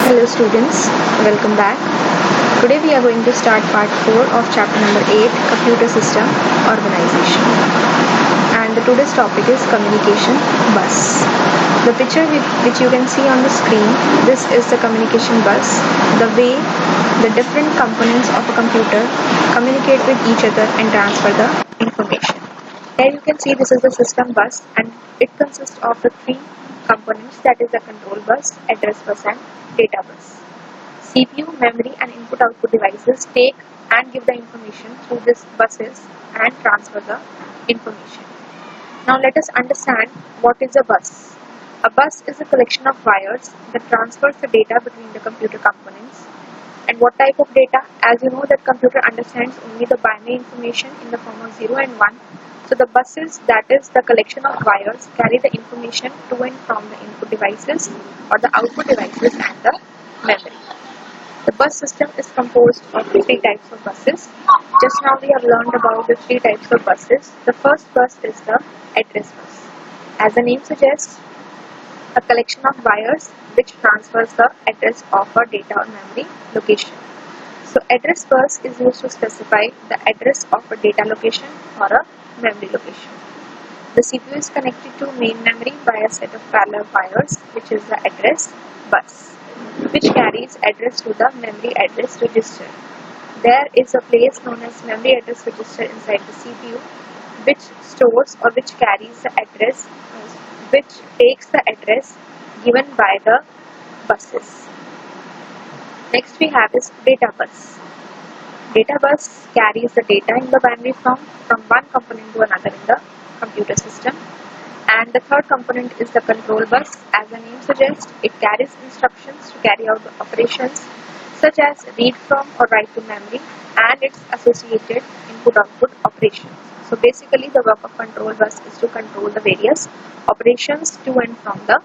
Hello students, welcome back. Today we are going to start part 4 of chapter number 8, Computer System Organization. And today's topic is Communication Bus. The picture which you can see on the screen, this is the communication bus. The way the different components of a computer communicate with each other and transfer the information. Here you can see this is the system bus and it consists of the three components, that is the control bus, address bus and data bus. CPU, memory and input-output devices take and give the information through these buses and transfer the information. Now let us understand what is a bus. A bus is a collection of wires that transfers the data between the computer components. And what type of data? As you know that computer understands only the binary information in the form of 0 and 1. So the buses, that is the collection of wires, carry the information to and from the input devices or the output devices and the memory. The bus system is composed of three types of buses. Just now we have learned about the three types of buses. The first bus is the address bus. As the name suggests, a collection of wires which transfers the address of a data or memory location. So address bus is used to specify the address of a data location or a memory location. The CPU is connected to main memory by a set of parallel wires, which is the address bus, which carries address to the memory address register. There is a place known as memory address register inside the CPU, which stores or which carries the address, which takes the address given by the buses. Next we have is data bus. Data bus carries the data in the binary form from one component to another in the computer system. And the third component is the control bus. As the name suggests, it carries instructions to carry out the operations such as read from or write to memory and its associated input-output operations. So basically the work of control bus is to control the various operations to and from the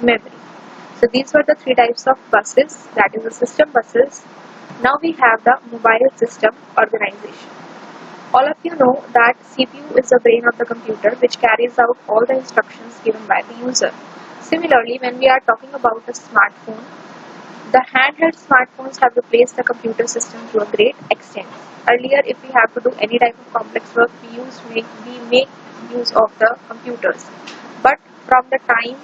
memory. So these were the three types of buses, that is the system buses. Now we have the mobile system organization. All of you know that CPU is the brain of the computer which carries out all the instructions given by the user. Similarly, when we are talking about a smartphone, the handheld smartphones have replaced the computer system to a great extent. Earlier, if we have to do any type of complex work, we make use of the computers. But from the time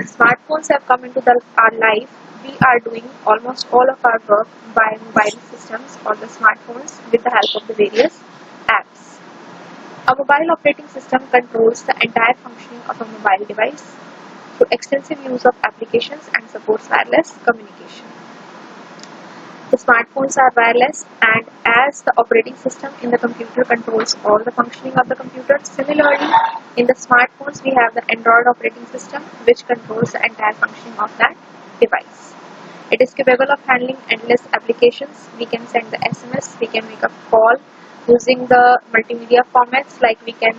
smartphones have come into our life, we are doing almost all of our work by mobile systems or the smartphones with the help of the various apps. A mobile operating system controls the entire functioning of a mobile device through extensive use of applications and supports wireless communication. The smartphones are wireless, and as the operating system in the computer controls all the functioning of the computer, similarly in the smartphones we have the Android operating system which controls the entire functioning of that device. It is capable of handling endless applications. We can send the SMS, we can make a call using the multimedia formats, like we can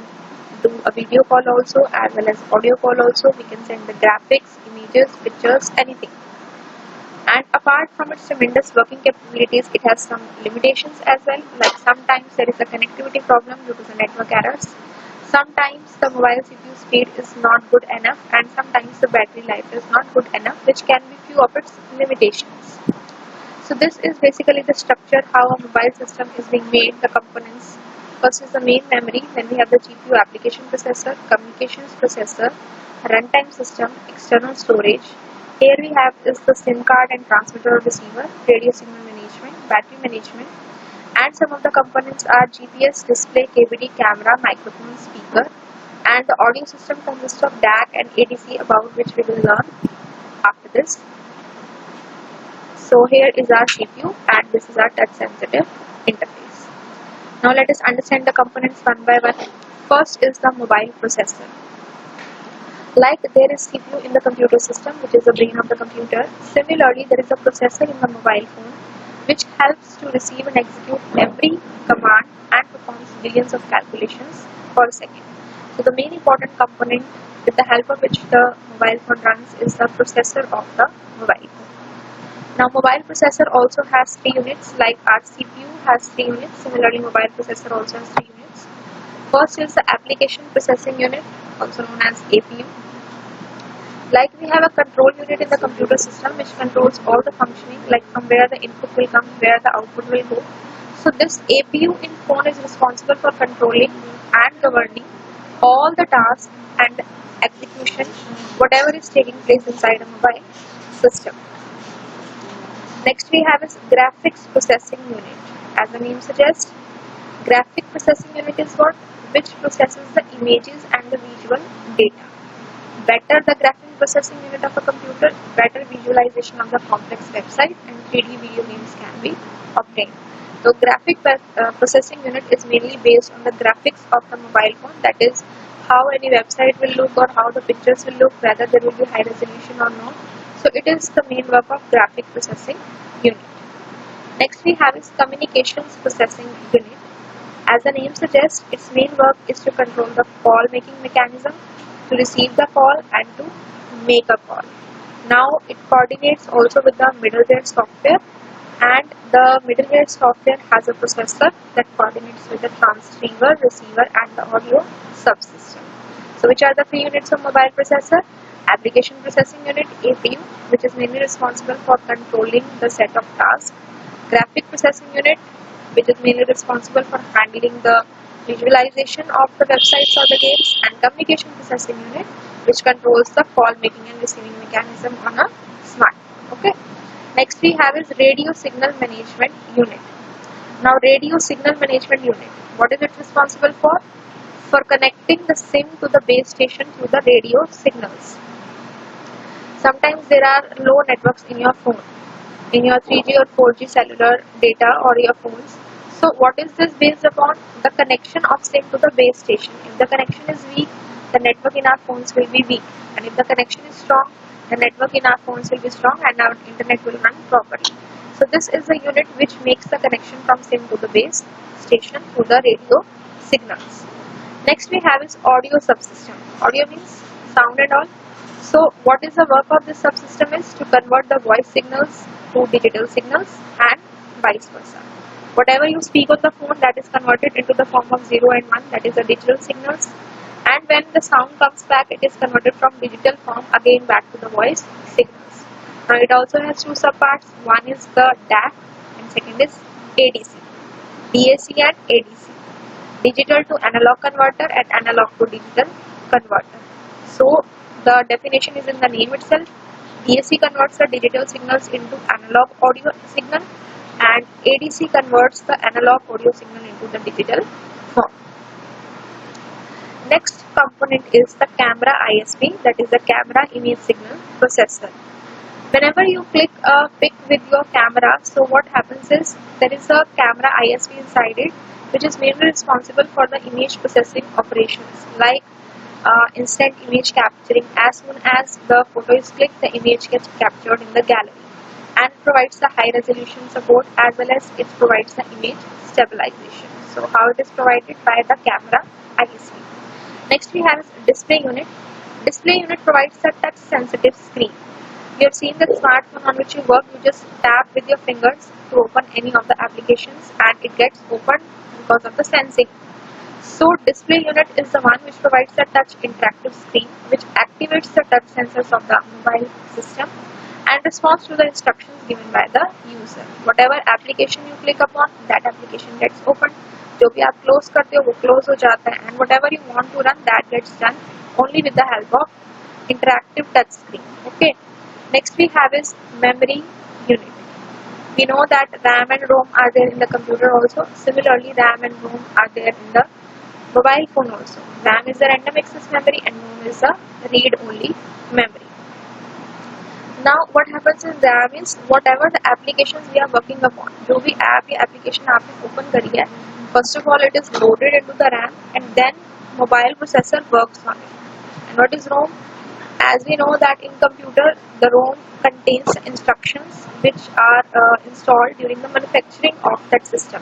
do a video call also as well as audio call also. We can send the graphics, images, pictures, anything. And apart from its tremendous working capabilities, it has some limitations as well, like sometimes there is a connectivity problem due to the network errors. Sometimes the mobile CPU speed is not good enough, and sometimes the battery life is not good enough, which can be few of its limitations. So this is basically the structure how a mobile system is being made, the components. First is the main memory, then we have the GPU application processor, communications processor, runtime system, external storage. Here we have is the SIM card and transmitter or receiver, radio signal management, battery management, and some of the components are GPS, display, KVD, camera, microphone, speaker, and the audio system consists of DAC and ADC, about which we will learn after this. So here is our CPU and this is our touch sensitive interface. Now let us understand the components one by one. First is the mobile processor. Like there is CPU in the computer system, which is the brain of the computer, similarly there is a processor in the mobile phone which helps to receive and execute every command and performs billions of calculations per second. So the main important component with the help of which the mobile phone runs is the processor of the mobile phone. Now mobile processor also has 3 units, like our CPU has 3 units, similarly mobile processor also has 3 units. First is the application processing unit, also known as APU. Like we have a control unit in the computer system which controls all the functioning, like from where the input will come, where the output will go. So this APU in phone is responsible for controlling and governing all the tasks and execution, whatever is taking place inside a mobile system. Next we have is graphics processing unit. As the name suggests, graphic processing unit is what? Which processes the images and the visual data. Better the graphic processing unit of a computer, better visualization of the complex website and 3D video games can be obtained. So graphic processing unit is mainly based on the graphics of the mobile phone, that is how any website will look or how the pictures will look, whether there will be high resolution or not. So it is the main work of graphic processing unit. Next we have is communications processing unit. As the name suggests, its main work is to control the call making mechanism, to receive the call and to make a call. Now it coordinates also with the middleware software, and the middleware software has a processor that coordinates with the transceiver, receiver and the audio subsystem. So which are the three units of mobile processor? Application processing unit, APU, which is mainly responsible for controlling the set of tasks. Graphic processing unit, which is mainly responsible for handling the visualization of the websites or the games, and communication processing unit, which controls the call making and receiving mechanism on a smartphone. Okay. Next we have is radio signal management unit. Now radio signal management unit, what is it responsible for? For connecting the SIM to the base station through the radio signals. Sometimes there are low networks in your phone, in your 3G or 4G cellular data or your phones. So what is this based upon? The connection of SIM to the base station. If the connection is weak, the network in our phones will be weak, and if the connection is strong, the network in our phones will be strong and our internet will run properly. So this is the unit which makes the connection from SIM to the base station through the radio signals. Next we have is audio subsystem. Audio means sound and all. So what is the work of this subsystem is to convert the voice signals to digital signals and vice versa. Whatever you speak on the phone, that is converted into the form of 0 and 1, that is the digital signals, and when the sound comes back, it is converted from digital form again back to the voice signals. Now it also has two subparts. One is the DAC and second is ADC. DAC and ADC. Digital to analog converter and analog to digital converter. So the definition is in the name itself. DAC converts the digital signals into analog audio signal, and ADC converts the analog audio signal into the digital form. Next component is the camera ISP, that is the camera image signal processor. Whenever you click a pic with your camera, so what happens is there is a camera ISP inside it, which is mainly responsible for the image processing operations, like instant image capturing. As soon as the photo is clicked, the image gets captured in the gallery, and provides the high resolution support as well as it provides the image stabilization. So how it is provided? By the camera ISP. Next we have display unit. Display unit provides a touch sensitive screen. You have seen the smartphone on which you work, you just tap with your fingers to open any of the applications and it gets opened because of the sensing. So display unit is the one which provides the touch interactive screen which activates the touch sensors of the mobile system and responds to the instructions given by the user. Whatever application you click upon, that application gets opened. जो भी आप close करते हो वो close हो जाता है, and whatever you want to run, that gets done only with the help of interactive touch screen. Okay. Next we have is memory unit. We know that RAM and ROM are there in the computer also. Similarly, RAM and ROM are there in the mobile phone also. RAM is the random access memory and ROM is the read-only memory. Now what happens in RAM is whatever the applications we are working upon, जो भी app या application आपने open करी है, first of all it is loaded into the RAM and then mobile processor works on it. And what is ROM? As we know that in computer, the ROM contains instructions which are installed during the manufacturing of that system.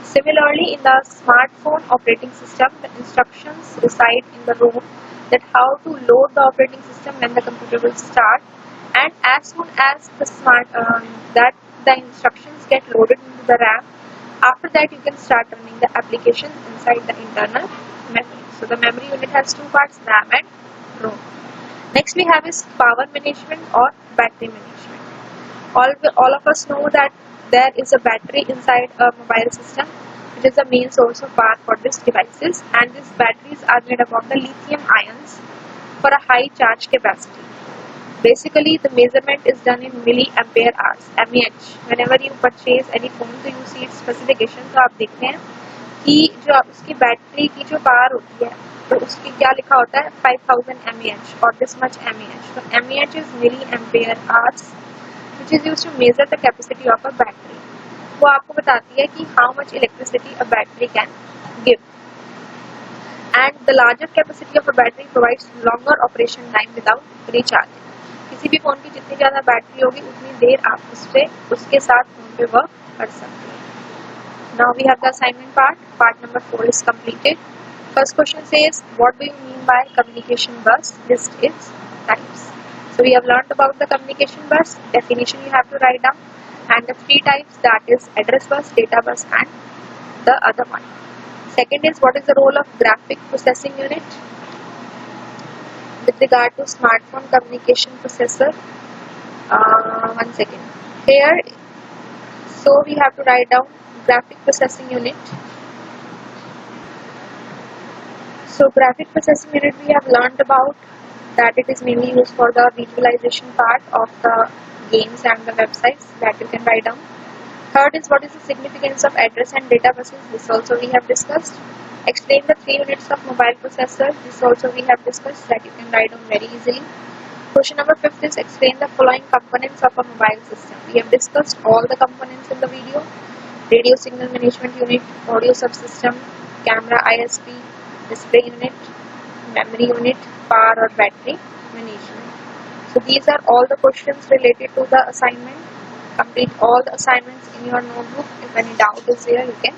Similarly, in the smartphone operating system, the instructions reside in the ROM, that how to load the operating system when the computer will start, and as soon as the the instructions get loaded into the RAM, after that you can start running the applications inside the internal memory. So the memory unit has two parts, RAM and ROM. Next we have is power management or battery management. All of us know that there is a battery inside a mobile system, which is the main source of power for these devices, and these batteries are made up of the lithium ions for a high charge capacity. Basically, the measurement is done in milliampere hours mAh. Whenever you purchase any phone, तो you see its specification, तो आप देखते हैं कि जो उसकी battery की जो पावर होती है, तो उसकी क्या लिखा होता है 5000 mAh or this much mAh. So mAh is milliampere hours, which is used to measure the capacity of a battery. वो आपको बताती है कि how much electricity a battery can give. And the larger capacity of a battery provides longer operation time without recharging. किसी भी phone की जितनी ज़्यादा बैटरी होगी उतनी देर आप उसके साथ फोन पे वर्क कर सकते हैं. Now we have the assignment part. Part number 4 is completed. First question says, what do you mean by communication bus? List its types. So we have learned about the communication bus. Definition you have to write down, and the 3 types, that is address bus, data bus, and the other one. Second is, what is the role of graphic processing unit with regard to smartphone communication processor? One second. Here, so we have to write down graphic processing unit. So graphic processing unit we have learned about that it is mainly used for the visualization part of the games and the websites, that you can write down. Third is, what is the significance of address and data buses? This also we have discussed. Explain the 3 units of mobile processor. This also we have discussed, that you can write down very easily. Question number 5 is, explain the following components of a mobile system. We have discussed all the components in the video: radio signal management unit, audio subsystem, camera ISP, display unit, memory unit, power or battery management. So these are all the questions related to the assignment. Complete all the assignments in your notebook. If any doubt is there, you can